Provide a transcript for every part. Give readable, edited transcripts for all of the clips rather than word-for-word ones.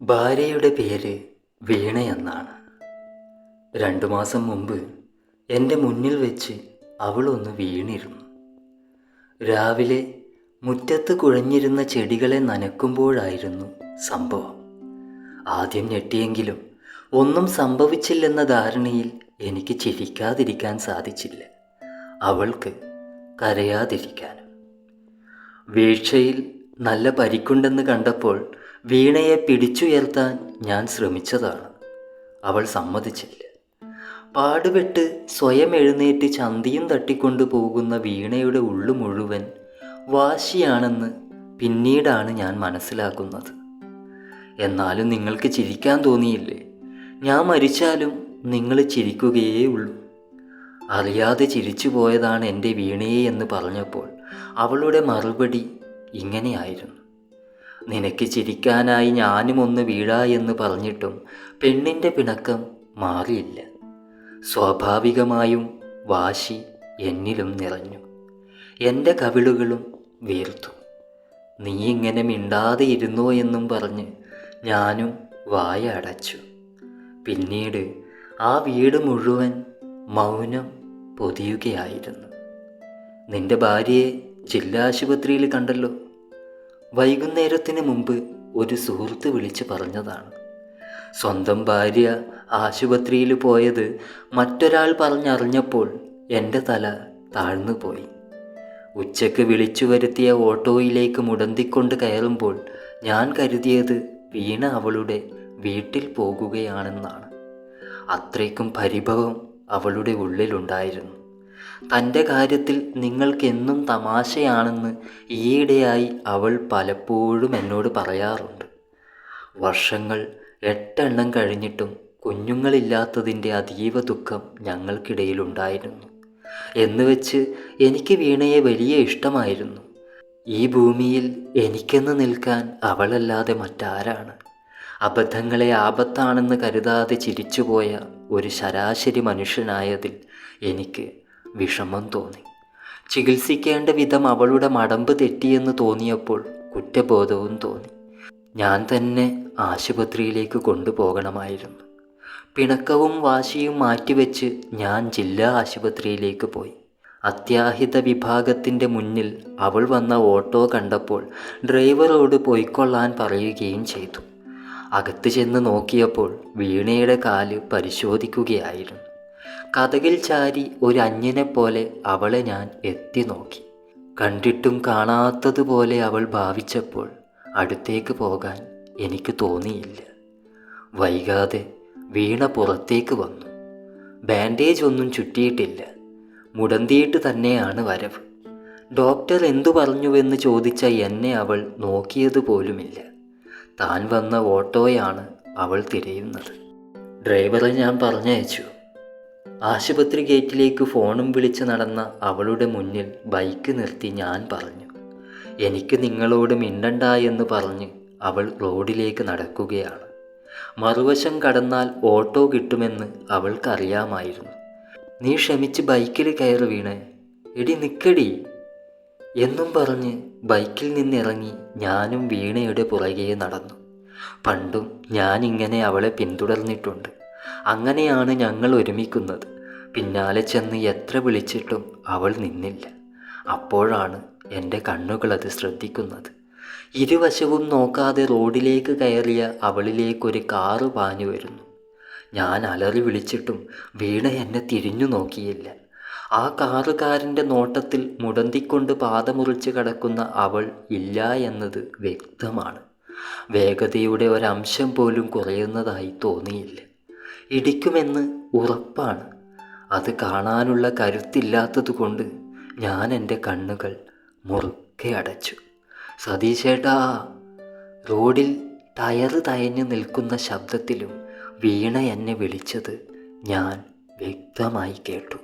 ഭാര്യയുടെ പേര് വീണയെന്നാണ്. 2 മാസം മുമ്പ് എൻ്റെ മുന്നിൽ വെച്ച് അവളൊന്ന് വീണിരുന്നു. രാവിലെ മുറ്റത്ത് കുഴഞ്ഞിരുന്ന ചെടികളെ നനയ്ക്കുമ്പോഴായിരുന്നു സംഭവം. ആദ്യം ഞെട്ടിയെങ്കിലും ഒന്നും സംഭവിച്ചില്ലെന്ന ധാരണയിൽ എനിക്ക് ചിരിക്കാതിരിക്കാൻ സാധിച്ചില്ല, അവൾക്ക് കരയാതിരിക്കാനും. വീഴ്ചയിൽ നല്ല പരിക്കുണ്ടെന്ന് കണ്ടപ്പോൾ വീണയെ പിടിച്ചുയർത്താൻ ഞാൻ ശ്രമിച്ചതാണ്. അവൾ സമ്മതിച്ചില്ല. പാടുപെട്ട് സ്വയം എഴുന്നേറ്റ് ചന്തിയും തട്ടിക്കൊണ്ടു പോകുന്ന വീണയുടെ ഉള്ളു മുഴുവൻ വാശിയാണെന്ന് പിന്നീടാണ് ഞാൻ മനസ്സിലാക്കുന്നത്. എന്നാലും നിങ്ങൾക്ക് ചിരിക്കാൻ തോന്നിയില്ലേ? ഞാൻ മരിച്ചാലും നിങ്ങൾ ചിരിക്കുകയേ ഉള്ളൂ. അറിയാതെ ചിരിച്ചു പോയതാണ് എൻ്റെ വീണയെ എന്ന് പറഞ്ഞപ്പോൾ അവളുടെ മറുപടി ഇങ്ങനെയായിരുന്നു: നിനക്ക് ചിരിക്കാനായി ഞാനും ഒന്ന് വീഴാ എന്ന് പറഞ്ഞിട്ടും പെണ്ണിൻ്റെ പിണക്കം മാറിയില്ല. സ്വാഭാവികമായും വാശി എന്നിലും നിറഞ്ഞു. എൻ്റെ കവിളുകളും വീർത്തു. നീ ഇങ്ങനെ മിണ്ടാതെ ഇരുന്നോ എന്നും പറഞ്ഞ് ഞാനും വായ അടച്ചു. പിന്നീട് ആ വീട് മുഴുവൻ മൗനം പൊതിയുകയായിരുന്നു. നിന്റെ ഭാര്യയെ ജില്ലാ ആശുപത്രിയിൽ കണ്ടല്ലോ. വൈകുന്നേരത്തിന് മുമ്പ് ഒരു സുഹൃത്ത് വിളിച്ച് പറഞ്ഞതാണ്. സ്വന്തം ഭാര്യ ആശുപത്രിയിൽ പോയത് മറ്റൊരാൾ പറഞ്ഞറിഞ്ഞപ്പോൾ എൻ്റെ തല താഴ്ന്നുപോയി. ഉച്ചയ്ക്ക് വിളിച്ചു വരുത്തിയ ഓട്ടോയിലേക്ക് മുടന്തിക്കൊണ്ട് കയറുമ്പോൾ ഞാൻ കരുതിയത് വീണ അവളുടെ വീട്ടിൽ പോകുകയാണെന്നാണ്. അത്രയ്ക്കും പരിഭവം അവളുടെ ഉള്ളിലുണ്ടായിരുന്നു. തൻ്റെ കാര്യത്തിൽ നിങ്ങൾക്കെന്നും തമാശയാണെന്ന് ഈയിടെയായി അവൾ പലപ്പോഴും എന്നോട് പറയാറുണ്ട്. വർഷങ്ങൾ 8 കഴിഞ്ഞിട്ടും കുഞ്ഞുങ്ങളില്ലാത്തതിൻ്റെ അതീവ ദുഃഖം ഞങ്ങൾക്കിടയിലുണ്ടായിരുന്നു. എന്നുവെച്ച് എനിക്ക് വീണയെ വലിയ ഇഷ്ടമായിരുന്നു. ഈ ഭൂമിയിൽ എനിക്കെന്ന് നിൽക്കാൻ അവളല്ലാതെ മറ്റാരാണ്? അബദ്ധങ്ങളെ ആപത്താണെന്ന് കരുതാതെ ചിരിച്ചുപോയ ഒരു ശരാശരി മനുഷ്യനായതിൽ എനിക്ക് വിഷമം തോന്നി. ചികിത്സിക്കേണ്ട വിധം അവളുടെ മടമ്പ് തെറ്റിയെന്ന് തോന്നിയപ്പോൾ കുറ്റബോധവും തോന്നി. ഞാൻ തന്നെ ആശുപത്രിയിലേക്ക് കൊണ്ടുപോകണമായിരുന്നു. പിണക്കവും വാശിയും മാറ്റിവെച്ച് ഞാൻ ജില്ലാ ആശുപത്രിയിലേക്ക് പോയി. അത്യാഹിത വിഭാഗത്തിൻ്റെ മുന്നിൽ അവൾ വന്ന ഓട്ടോ കണ്ടപ്പോൾ ഡ്രൈവറോട് പൊയ്ക്കൊള്ളാൻ പറയുകയും ചെയ്തു. അകത്ത് ചെന്ന് നോക്കിയപ്പോൾ വീണയുടെ കാല് പരിശോധിക്കുകയായിരുന്നു. കതകിൽ ചാരി ഒരു അന്യനെപ്പോലെ അവളെ ഞാൻ എത്തി നോക്കി. കണ്ടിട്ടും കാണാത്തതുപോലെ അവൾ ഭാവിച്ചപ്പോൾ അടുത്തേക്ക് പോകാൻ എനിക്ക് തോന്നിയില്ല. വൈകാതെ വീണ പുറത്തേക്ക് വന്നു. ബാൻഡേജ് ഒന്നും ചുറ്റിയിട്ടില്ല. മുടന്തിയിട്ട് തന്നെയാണ് വരവ്. ഡോക്ടർ എന്തു പറഞ്ഞുവെന്ന് ചോദിച്ച എന്നെ അവൾ നോക്കിയതുപോലുമില്ല. താൻ വന്ന ഓട്ടോയാണ് അവൾ തിരയുന്നത്. ഡ്രൈവറെ ഞാൻ പറഞ്ഞയച്ചു. ആശുപത്രി ഗേറ്റിലേക്ക് ഫോണും വിളിച്ച് നടന്ന അവളുടെ മുന്നിൽ ബൈക്ക് നിർത്തി ഞാൻ പറഞ്ഞു. എനിക്ക് നിങ്ങളോട് മിണ്ടണ്ട എന്ന് പറഞ്ഞ് അവൾ റോഡിലേക്ക് നടക്കുകയാണ്. മറുവശം കടന്നാൽ ഓട്ടോ കിട്ടുമെന്ന് അവൾക്കറിയാമായിരുന്നു. നീ ക്ഷമിച്ച് ബൈക്കിൽ കയറി വീണേ. എടി നിക്കടി എന്നും പറഞ്ഞ് ബൈക്കിൽ നിന്നിറങ്ങി ഞാനും വീണയുടെ പുറകെ നടന്നു. പണ്ടും ഞാനിങ്ങനെ അവളെ പിന്തുടർന്നിട്ടുണ്ട്. അങ്ങനെയാണ് ഞങ്ങൾ ഒരുമിക്കുന്നത്. പിന്നാലെ ചെന്ന് എത്ര വിളിച്ചിട്ടും അവൾ നിന്നില്ല. അപ്പോഴാണ് എൻ്റെ കണ്ണുകളത് ശ്രദ്ധിക്കുന്നത്. ഇരുവശവും നോക്കാതെ റോഡിലേക്ക് കയറിയ അവളിലേക്കൊരു കാറ് പാഞ്ഞു വരുന്നു. ഞാൻ അലറി വിളിച്ചിട്ടും വീണ എന്നെ തിരിഞ്ഞു നോക്കിയില്ല. ആ കാറുകാരൻ്റെ നോട്ടത്തിൽ മുടന്തിക്കൊണ്ട് പാദമുറിച്ച് കിടക്കുന്ന അവൾ ഇല്ല എന്നത് വ്യക്തമാണ്. വേഗതയുടെ ഒരംശം പോലും കുറയുന്നതായി തോന്നിയില്ല. ഇടിക്കുമെന്ന് ഉറപ്പാണ്. അത് കാണാനുള്ള കരുത്തില്ലാത്തതുകൊണ്ട് ഞാൻ എൻ്റെ കണ്ണുകൾ മുറുക്കെ അടച്ചു. സതീശേട്ടാ! റോഡിൽ ടയറ് തയഞ്ഞു നിൽക്കുന്ന ശബ്ദത്തിലും വീണ എന്നെ വിളിച്ചത് ഞാൻ വ്യക്തമായി കേട്ടു.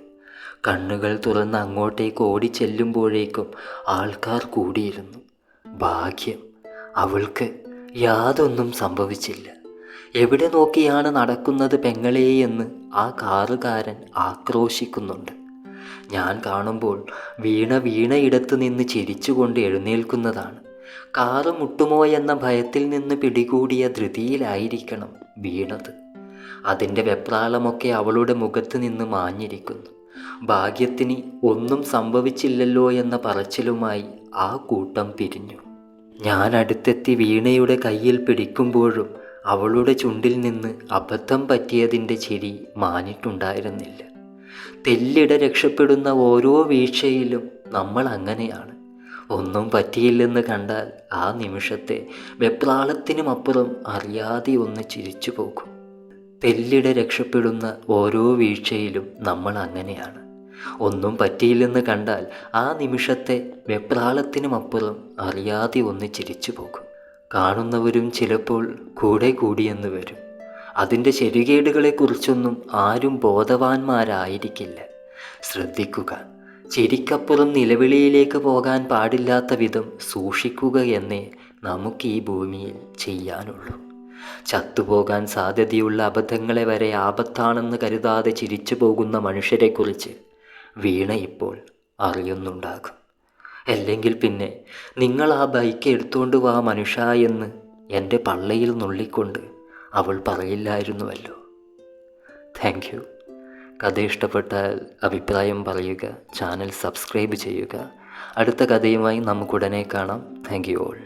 കണ്ണുകൾ തുറന്ന് അങ്ങോട്ടേക്ക് ഓടിച്ചെല്ലുമ്പോഴേക്കും ആൾക്കാർ കൂടിയിരുന്നു. ഭാഗ്യം, അവൾക്ക് യാതൊന്നും സംഭവിച്ചില്ല. എവിടെ നോക്കിയാണ് നടക്കുന്നത് പെങ്ങളേ എന്ന് ആ കാറുകാരൻ ആക്രോശിക്കുന്നുണ്ട്. ഞാൻ കാണുമ്പോൾ വീണയിടത്ത് നിന്ന് ചിരിച്ചുകൊണ്ട് എഴുന്നേൽക്കുന്നതാണ്. കാറ് മുട്ടുമോ എന്ന ഭയത്തിൽ നിന്ന് പിടികൂടിയ ധൃതിയിലായിരിക്കണം വീണത്. അതിൻ്റെ വെപ്രാളമൊക്കെ അവളുടെ മുഖത്ത് നിന്ന് മാഞ്ഞിരിക്കുന്നു. ഭാഗ്യത്തിന് ഒന്നും സംഭവിച്ചില്ലല്ലോ എന്ന പറച്ചിലുമായി ആ കൂട്ടം പിരിഞ്ഞു. ഞാൻ അടുത്തെത്തി വീണയുടെ കയ്യിൽ പിടിക്കുമ്പോഴും അവളുടെ ചുണ്ടിൽ നിന്ന് അബദ്ധം പറ്റിയതിൻ്റെ ചിരി മാഞ്ഞിട്ടുണ്ടായിരുന്നില്ല. തെല്ലിട രക്ഷപ്പെടുന്ന ഓരോ വീഴ്ചയിലും നമ്മൾ അങ്ങനെയാണ്. ഒന്നും പറ്റിയില്ലെന്ന് കണ്ടാൽ ആ നിമിഷത്തെ വെപ്രാളത്തിനുമപ്പുറം അറിയാതെ ഒന്ന് ചിരിച്ചു പോകും. തെല്ലിട രക്ഷപ്പെടുന്ന ഓരോ വീഴ്ചയിലും നമ്മൾ അങ്ങനെയാണ്. ഒന്നും പറ്റിയില്ലെന്ന് കണ്ടാൽ ആ നിമിഷത്തെ വെപ്രാളത്തിനുമപ്പുറം അറിയാതെ ഒന്ന് ചിരിച്ചു പോകും. കാണുന്നവരും ചിലപ്പോൾ കൂടെ കൂടിയെന്ന് വരും. അതിൻ്റെ ശരികേടുകളെക്കുറിച്ചൊന്നും ആരും ബോധവാന്മാരായിരിക്കില്ല. ശ്രദ്ധിക്കുക, ചിരിക്കപ്പുറം നിലവിളിയിലേക്ക് പോകാൻ പാടില്ലാത്ത വിധം സൂക്ഷിക്കുക എന്നേ നമുക്ക് ഈ ഭൂമിയിൽ ചെയ്യാനുള്ളൂ. ചത്തുപോകാൻ സാധ്യതയുള്ള അബദ്ധങ്ങളെ വരെ ആപത്താണെന്ന് കരുതാതെ ചിരിച്ചു പോകുന്ന മനുഷ്യരെക്കുറിച്ച് വീണ ഇപ്പോൾ അറിയുന്നുണ്ടാകും. അല്ലെങ്കിൽ പിന്നെ നിങ്ങൾ ആ ബൈക്ക് എടുത്തുകൊണ്ട് വാ മനുഷ്യ എന്ന് എൻ്റെ പള്ളയിൽ നുള്ളിക്കൊണ്ട് അവൾ പറയില്ലായിരുന്നുവല്ലോ. Thank you. കഥ ഇഷ്ടപ്പെട്ടാൽ അഭിപ്രായം പറയുക, ചാനൽ സബ്സ്ക്രൈബ് ചെയ്യുക. അടുത്ത കഥയുമായി നമുക്കുടനെ കാണാം. Thank you all.